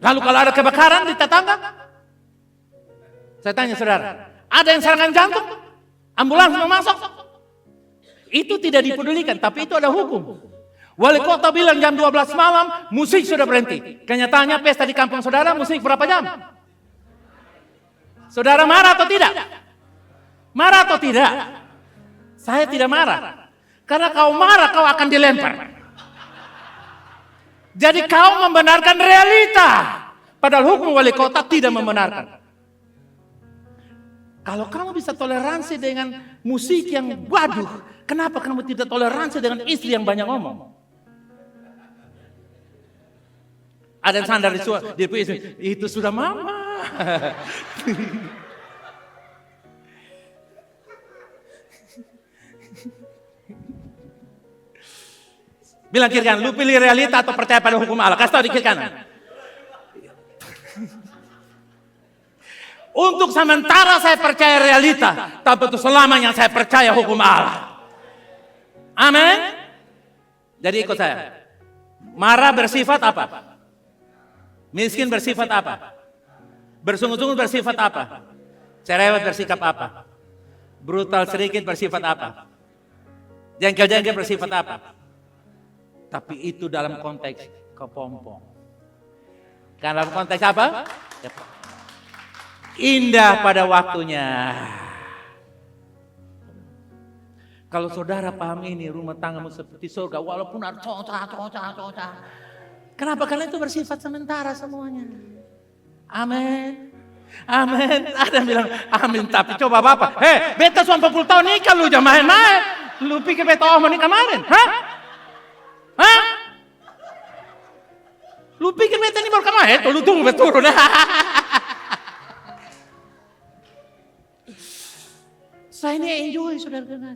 Lalu kalau ada kebakaran di tetangga, saya tanya saudara, ada yang serangan jantung? Ambulans mau masuk? Itu tidak dipedulikan, tapi itu ada hukum. Wali kota bilang jam 12 malam, musik sudah berhenti. Kenyataannya pesta di kampung saudara, musik berapa jam? Saudara marah atau tidak? Marah atau tidak? Saya tidak marah. Karena kau marah, kau akan dilempar. Jadi kau membenarkan realita. Padahal hukum wali kota tidak membenarkan. Kalau kamu bisa toleransi dengan musik yang waduh, kenapa kamu tidak toleransi dengan istri yang banyak ngomong? Ada yang sandar di istri, itu sudah mama. Bilang kiri kanan, lu pilih realita atau percaya pada hukum Allah? Kasih tahu di kiri kanan. Untuk sementara saya percaya realita, tapi untuk selamanya saya percaya hukum Allah. Amin. Jadi ikut saya. Marah bersifat apa? Miskin bersifat apa? Bersungut-sungut bersifat apa? Cerewet bersikap apa? Brutal sedikit bersifat apa? Jengkel-jengkel bersifat apa? Tapi itu dalam konteks kepompong. Karena dalam konteks apa? Indah pada waktunya. Kalau saudara paham ini, rumah tanggamu seperti surga, walaupun ada cocah. Kenapa? Karena itu bersifat sementara semuanya. Amin. Amin. Ada yang bilang amin, tapi coba Bapak. Beta 40 tahun nikah lu jangan main-main. Lu pikir beta mau nikah kemarin? Hah? Lu pikir beta ini baru kemarin? Lu tunggu beta turun. Saya ini enjoy, saudara kenal.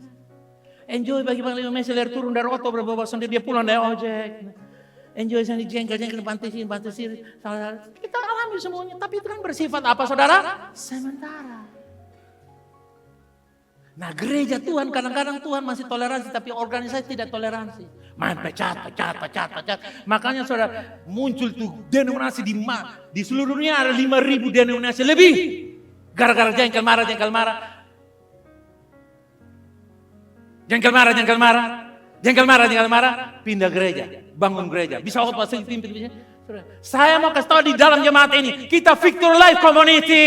Enjoy bagaimana Leo Messi turun dari oto berbawa sendiri, dia pulang dari ojek. Enjoy sana jengkel-jengkel, pantesin. Kita alami semuanya, tapi itu kan bersifat apa saudara? Sementara. Nah gereja Tuhan, kadang-kadang Tuhan masih toleransi, tapi organisasi tidak toleransi. Main pecat. Makanya saudara, muncul tuh denominasi di seluruh dunia ada 5.000 denominasi lebih. Gara-gara jengkel marah. Jengkel marah, pindah gereja, bangun gereja. Bisa khotbah pimpin. Saya mau kasih tahu di dalam jemaat ini, kita Victory Life Community.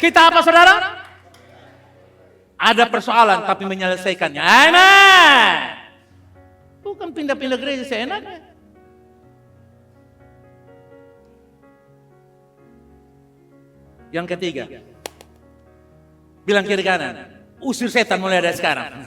Kita apa saudara? Ada persoalan tapi menyelesaikannya. Amin. Bukan pindah-pindah gereja seenaknya. Yang ketiga, bilang kiri kanan. Usir setan mulai dari sekarang.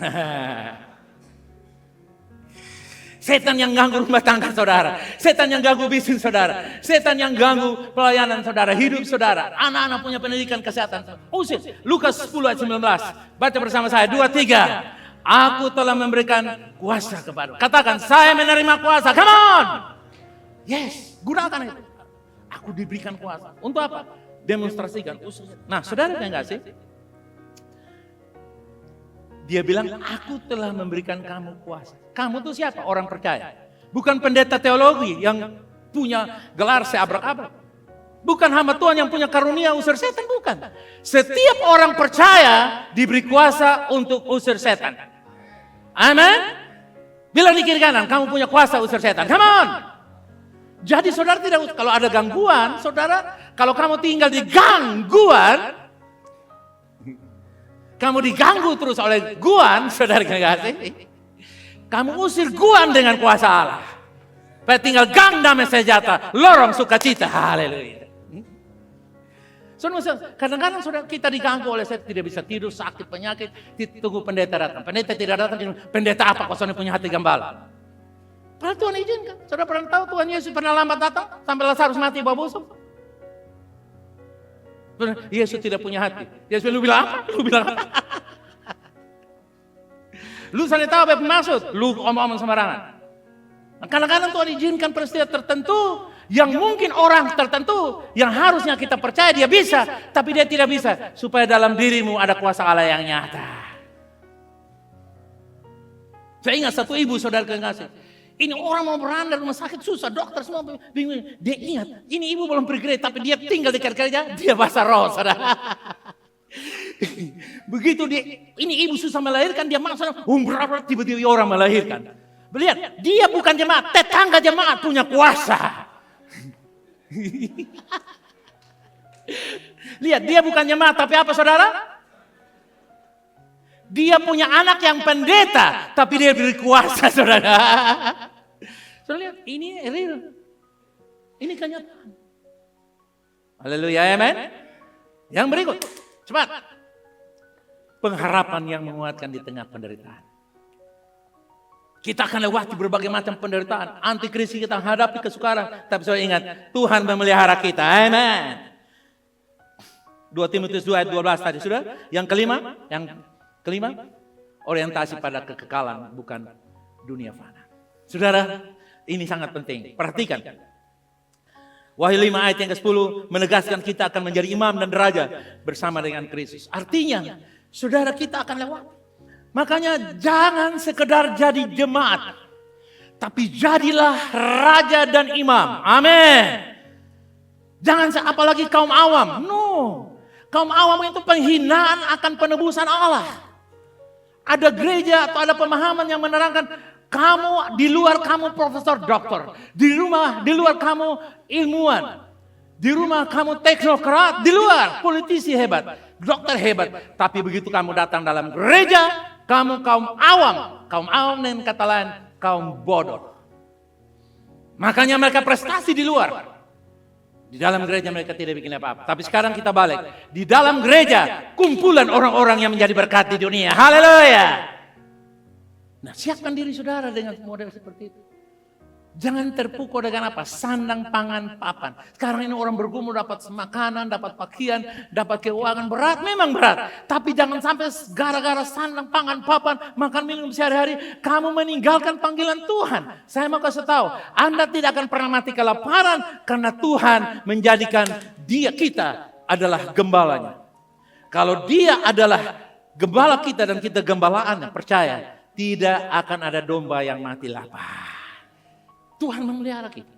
Setan yang ganggu rumah tangga saudara. Setan yang ganggu bisnis saudara. Setan yang ganggu pelayanan saudara. Hidup saudara. Anak-anak punya pendidikan kesehatan. Usir. Lukas 10 ayat 19. Baca bersama saya. 2, 3. Aku telah memberikan kuasa kepada. Katakan saya menerima kuasa. Come on. Yes. Gunakan itu. Aku diberikan kuasa. Untuk apa? Demonstrasikan. Usir. Nah saudara enggak sih? Dia bilang, aku telah memberikan kamu kuasa. Kamu tuh siapa? Orang percaya. Bukan pendeta teologi yang punya gelar seabrak-abrak. Bukan hamba Tuhan yang punya karunia usir setan, bukan. Setiap orang percaya diberi kuasa untuk usir setan. Amin. Bilang di kiri kanan, kamu punya kuasa usir setan. Come on. Jadi saudara tidak, kalau ada gangguan, saudara, kalau kamu tinggal di gangguan, kamu diganggu terus oleh guan, saudara kasih. Kamu usir guan dengan kuasa Allah. Tinggal gang damai sejahtera, lorong sukacita. Haleluya. Kadang-kadang saudara kita diganggu oleh saya tidak bisa tidur, sakit, penyakit, tunggu pendeta datang. Pendeta tidak datang, pendeta apa kau soalnya punya hati gembala. Padahal Tuhan izinkan. Saudara pernah tahu Tuhan Yesus pernah lambat datang sampai Lazarus mati bau busuk. Yesus tidak punya hati. Yesus bilang, lu bilang apa? Lu bilang apa? Lu sana tahu apa yang maksud? Lu omong-omong sembarangan. Kadang-kadang Tuhan izinkan peristiwa tertentu yang mungkin orang tertentu yang harusnya kita percaya dia bisa, tapi dia tidak bisa, supaya dalam dirimu ada kuasa Allah yang nyata. Saya ingat satu ibu, saudara kekasih, ini orang mau beranda rumah sakit susah, dokter semua bingung. Dia ingat, ini ibu belum pergi gereja, tapi dia tinggal di kerja, dia basah roh, saudara. Begitu ini ibu susah melahirkan, dia masuk, berat tiba-tiba orang melahirkan. Lihat, dia bukan jemaat, tetangga jemaat punya kuasa. Lihat, dia bukan jemaat, tapi apa saudara? Dia punya anak yang pendeta, tapi dia beri kuasa, saudara. Saudara lihat, ini real. Ini kenyataan. Haleluya, amen. Yang berikut, cepat. Pengharapan yang menguatkan di tengah penderitaan. Kita akan lewati berbagai macam penderitaan. Antikrisis kita hadapi kesukaran. Tapi saya ingat, Tuhan memelihara kita. Amen. 2 Timotius 2 ayat 12 tadi sudah. Yang kelima, orientasi pada kekekalan, bukan dunia fana. Saudara, ini sangat penting. Perhatikan. Wahyu 5 ayat yang ke-10 menegaskan kita akan menjadi imam dan raja bersama dengan Kristus. Artinya, saudara kita akan lewati. Makanya jangan sekedar jadi jemaat, tapi jadilah raja dan imam. Amin. Jangan apalagi kaum awam. No. Kaum awam itu penghinaan akan penebusan Allah. Ada gereja atau ada pemahaman yang menerangkan kamu di luar kamu profesor doktor, di luar kamu ilmuwan, di rumah kamu teknokrat, di luar politisi hebat, dokter hebat. Tapi begitu kamu datang dalam gereja, kamu kaum awam dengan kata lain, kaum bodoh. Makanya mereka prestasi di luar. Di dalam gereja mereka tidak bikin apa-apa. Tapi sekarang kita balik. Di dalam gereja, kumpulan orang-orang yang menjadi berkat di dunia. Haleluya. Nah, siapkan diri saudara dengan model seperti itu. Jangan terpukul dengan apa? Sandang, pangan, papan. Sekarang ini orang bergumul dapat makanan, dapat pakaian, dapat keuangan. Berat, memang berat. Tapi jangan sampai gara-gara sandang, pangan, papan, makan minum sehari-hari, kamu meninggalkan panggilan Tuhan. Saya mau kasih tahu, Anda tidak akan pernah mati kelaparan karena Tuhan menjadikan kita adalah gembalanya. Kalau dia adalah gembala kita dan kita gembalaannya, percaya, tidak akan ada domba yang mati lapar. Tuhan memelihara kita.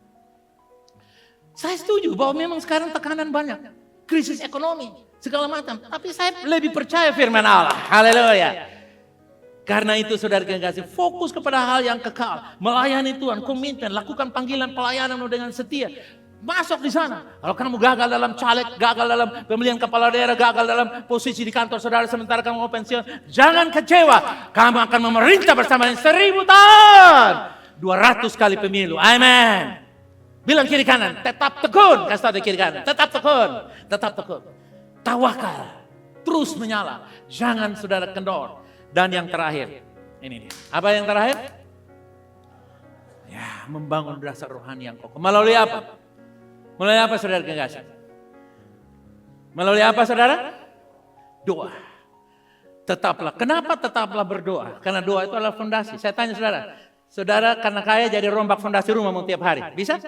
Saya setuju bahwa memang sekarang tekanan banyak. Krisis ekonomi, segala macam. Tapi saya lebih percaya firman Allah. Haleluya. Karena itu saudara kekasih, fokus kepada hal yang kekal. Melayani Tuhan, komitmen, lakukan panggilan pelayananmu dengan setia. Masuk di sana. Kalau kamu gagal dalam caleg, gagal dalam pemilihan kepala daerah, gagal dalam posisi di kantor saudara sementara kamu mau pensiun. Jangan kecewa. Kamu akan memerintah bersama 1000 tahun. 200 kali pemilu. Amin. Bilang kiri kanan, tetap tekun. Kasih tahu kiri kanan, tetap tekun. Tetap tekun. Tawakal. Terus menyala. Jangan saudara kendor. Dan yang terakhir. Ini dia. Apa yang terakhir? Ya, membangun dasar rohani yang kokoh. Melalui apa? Melalui apa saudara kekasih? Melalui apa saudara? Doa. Tetaplah. Kenapa tetaplah berdoa? Karena doa itu adalah fondasi. Saya tanya saudara karena kaya jadi rombak fondasi rumahmu tiap hari. Bisa?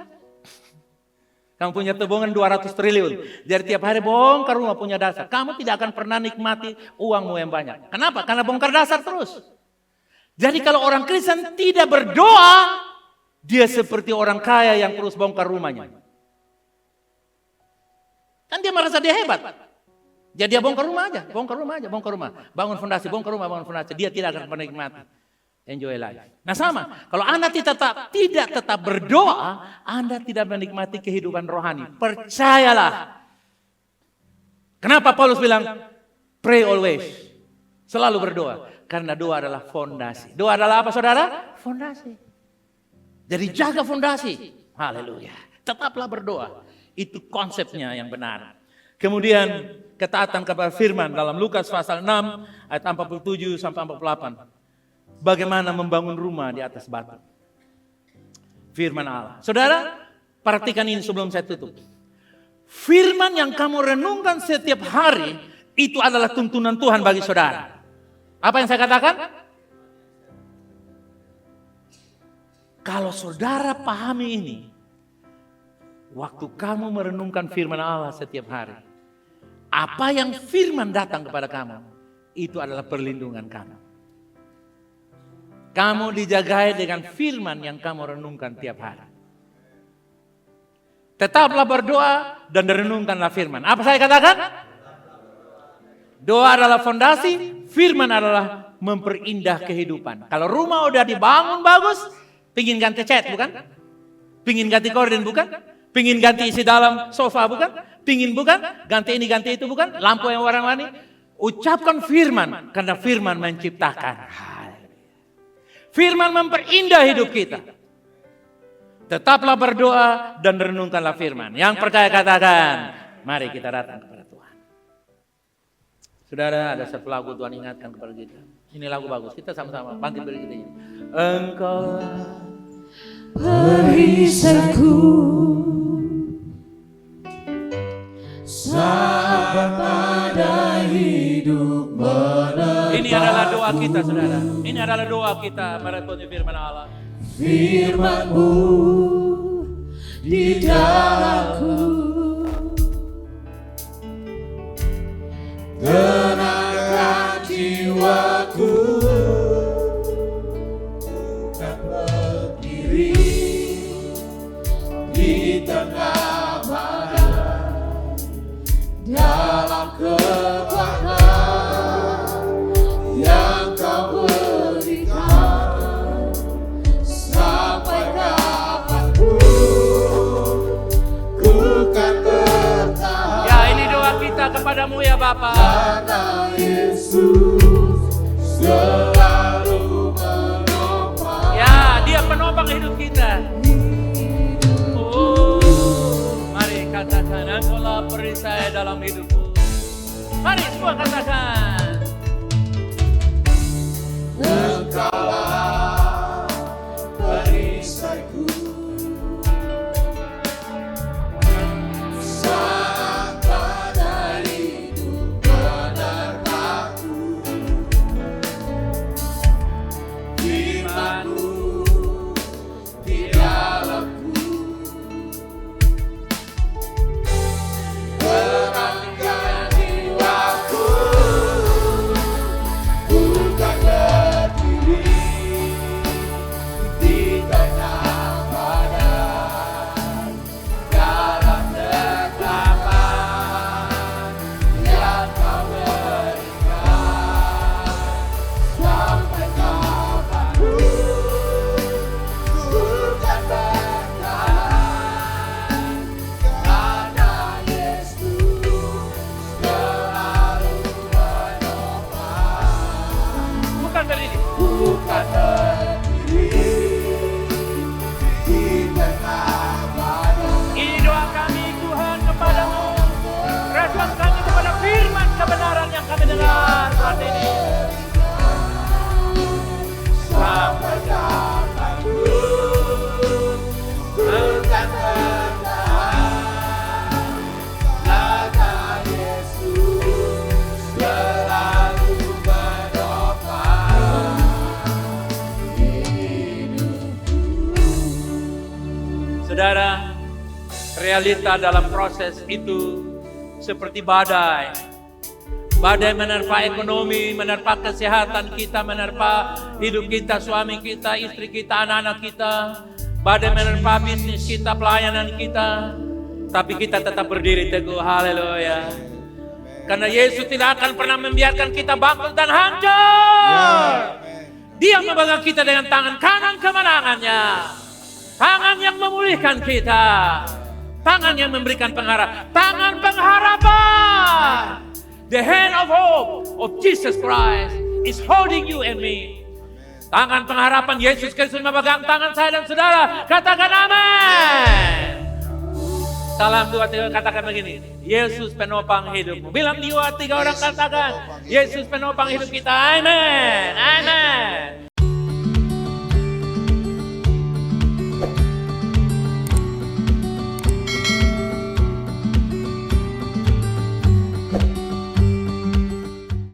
Kamu punya tabungan 200 triliun. Jadi tiap hari bongkar rumah punya dasar. Kamu tidak akan pernah nikmati uangmu yang banyak. Kenapa? Karena bongkar dasar terus. Jadi kalau orang Kristen tidak berdoa, dia seperti orang kaya yang terus bongkar rumahnya. Kan dia merasa dia hebat. Jadi dia bongkar rumah aja. Bangun fondasi, bongkar rumah, bangun fondasi. Dia tidak akan pernah nikmati. Enjoy life. Nah sama, kalau Anda tidak tetap berdoa, Anda tidak menikmati kehidupan rohani. Percayalah. Kenapa Paulus bilang, pray always. Selalu berdoa. Karena doa adalah fondasi. Doa adalah apa saudara? Fondasi. Jadi jaga fondasi. Haleluya. Tetaplah berdoa. Itu konsepnya yang benar. Kemudian ketaatan kepada firman dalam Lukas pasal 6 ayat 47 sampai 48. Bagaimana membangun rumah di atas batu. Firman Allah. Saudara, perhatikan ini sebelum saya tutup. Firman yang kamu renungkan setiap hari itu adalah tuntunan Tuhan bagi saudara. Apa yang saya katakan? Kalau saudara pahami ini, waktu kamu merenungkan firman Allah setiap hari, apa yang firman datang kepada kamu, itu adalah perlindungan kamu. Kamu dijagai dengan firman yang kamu renungkan tiap hari. Tetaplah berdoa dan renungkanlah firman. Apa saya katakan? Doa adalah fondasi, firman adalah memperindah kehidupan. Kalau rumah udah dibangun bagus, pingin ganti cat bukan? Pingin ganti korden bukan? Pingin ganti isi dalam sofa bukan? Pingin bukan? Ganti ini ganti itu bukan? Lampu yang warna-warni. Ucapkan firman karena firman menciptakan. Firman memperindah hidup kita. Tetaplah berdoa dan renungkanlah firman. Yang percaya katakan, mari kita datang kepada Tuhan. Saudara, ada satu lagu Tuhan ingatkan kepada kita. Ini lagu bagus, kita sama-sama bangkit dari kita. Engkau perisaiku, sahabat pada hidup menetap. Ini adalah doa kita, saudara. Ini adalah doa kita merekodi firman Allah. Firman-Mu di dalamku, tenangkan jiwaku, tak berdiri di tengah badai, dalam kekuatan yang Kau berikan, sampai kapanpun ku kan bertahan. Ya, ini doa kita kepadamu ya Bapa. Karena Yesus selalu menopang. Ya, Dia penopang hidup kita. Oh, mari katakan, Engkaulah perisai dalam hidupku. Mari semua katakan. Engkaulah perisaiku, saat pada hidup menerpaku. Firman-Mu di dalamku, terangkan jiwaku, bukan berdiri di tengah badai, dalam kegelapan yang Kau berikan, sampai kapanpun ku kan bertahan, karena Yesus selalu menopang. Bukan berdiri. Bukan berdiri di tengah badai. Ini doa kami Tuhan kepadamu. Respon kami kepada firman kebenaran yang kami dengar saat ini. Sampai kapanpun bukan bertahan, karena Yesus selalu menopang hidupku. Saudara, realita dalam proses itu seperti badai. Badai menerpa ekonomi, menerpa kesehatan kita, menerpa hidup kita, suami kita, istri kita, anak-anak kita. Badai menerpa bisnis kita, pelayanan kita. Tapi kita tetap berdiri teguh, haleluya. Karena Yesus tidak akan pernah membiarkan kita bangkrut dan hancur. Dia memegang kita dengan tangan kanan kemenangannya. Tangan yang memulihkan kita. Tangan yang memberikan pengharapan. Tangan pengharapan. The hand of hope of Jesus Christ is holding you and me. Tangan pengharapan Yesus Kristus memegang tangan saya dan saudara. Katakan amin. Salam 2, 3 katakan begini. Yesus penopang hidupmu. Bilang 2, 3 orang katakan. Yesus penopang hidup kita. Amin. Amin.